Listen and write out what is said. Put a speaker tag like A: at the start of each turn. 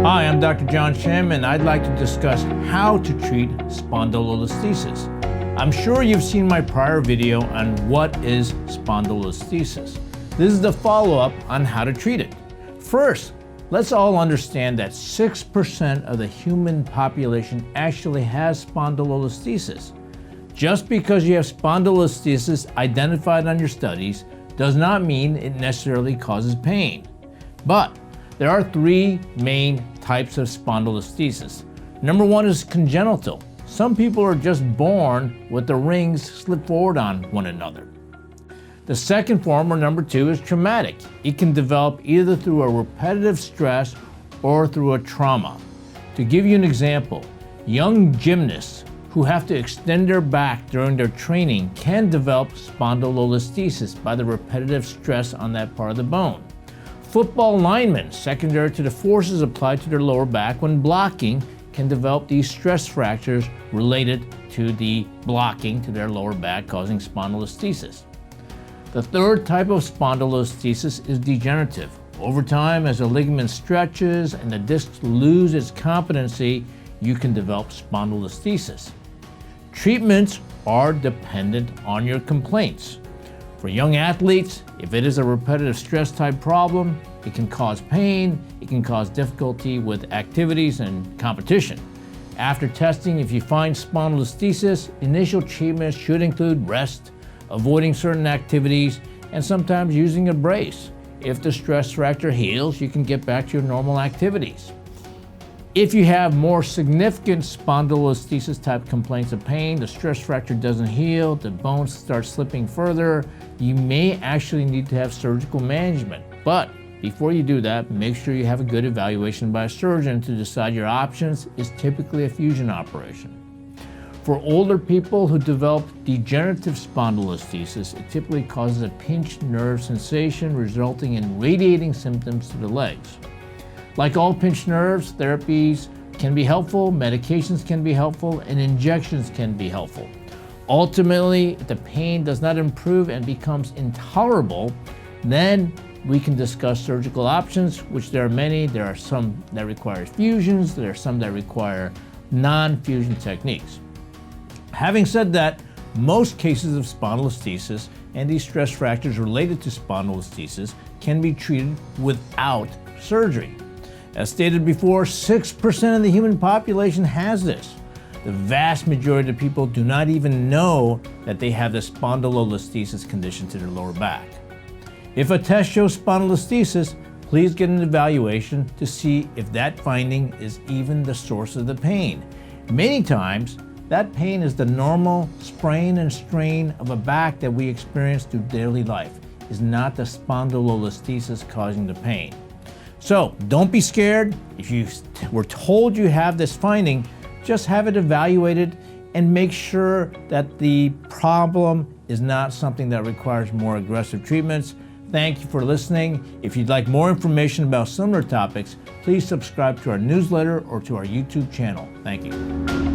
A: Hi, I'm Dr. John Shim, and I'd like to discuss how to treat spondylolisthesis. I'm sure you've seen my prior video on what is spondylolisthesis. This is the follow-up on how to treat it. First, let's all understand that 6% of the human population actually has spondylolisthesis. Just because you have spondylolisthesis identified on your studies does not mean it necessarily causes pain. But there are three main types of spondylolisthesis. Number one is congenital. Some people are just born with the rings slip forward on one another. The second form, or number two, is traumatic. It can develop either through a repetitive stress or through a trauma. To give you an example, young gymnasts who have to extend their back during their training can develop spondylolisthesis by the repetitive stress on that part of the bone. Football linemen, secondary to the forces applied to their lower back when blocking, can develop these stress fractures related to the blocking to their lower back, causing spondylolisthesis. The third type of spondylolisthesis is degenerative. Over time, as the ligament stretches and the discs lose its competency, you can develop spondylolisthesis. Treatments are dependent on your complaints. For young athletes, if it is a repetitive stress type problem, it can cause pain, it can cause difficulty with activities and competition. After testing, if you find spondylolisthesis, initial treatments should include rest, avoiding certain activities, and sometimes using a brace. If the stress fracture heals, you can get back to your normal activities. If you have more significant spondylolisthesis type complaints of pain, the stress fracture doesn't heal, the bones start slipping further, you may actually need to have surgical management. But before you do that, make sure you have a good evaluation by a surgeon to decide your options. Is typically a fusion operation. For older people who develop degenerative spondylolisthesis, it typically causes a pinched nerve sensation resulting in radiating symptoms to the legs. Like all pinched nerves, therapies can be helpful, medications can be helpful, and injections can be helpful. Ultimately, if the pain does not improve and becomes intolerable, then we can discuss surgical options, which there are many. There are some that require fusions, there are some that require non-fusion techniques. Having said that, most cases of spondylolisthesis and these stress fractures related to spondylolisthesis can be treated without surgery. As stated before, 6% of the human population has this. The vast majority of people do not even know that they have the spondylolisthesis condition to their lower back. If a test shows spondylolisthesis, please get an evaluation to see if that finding is even the source of the pain. Many times, that pain is the normal sprain and strain of a back that we experience through daily life. It's not the spondylolisthesis causing the pain. So don't be scared. If you were told you have this finding, just have it evaluated and make sure that the problem is not something that requires more aggressive treatments. Thank you for listening. If you'd like more information about similar topics, please subscribe to our newsletter or to our YouTube channel. Thank you.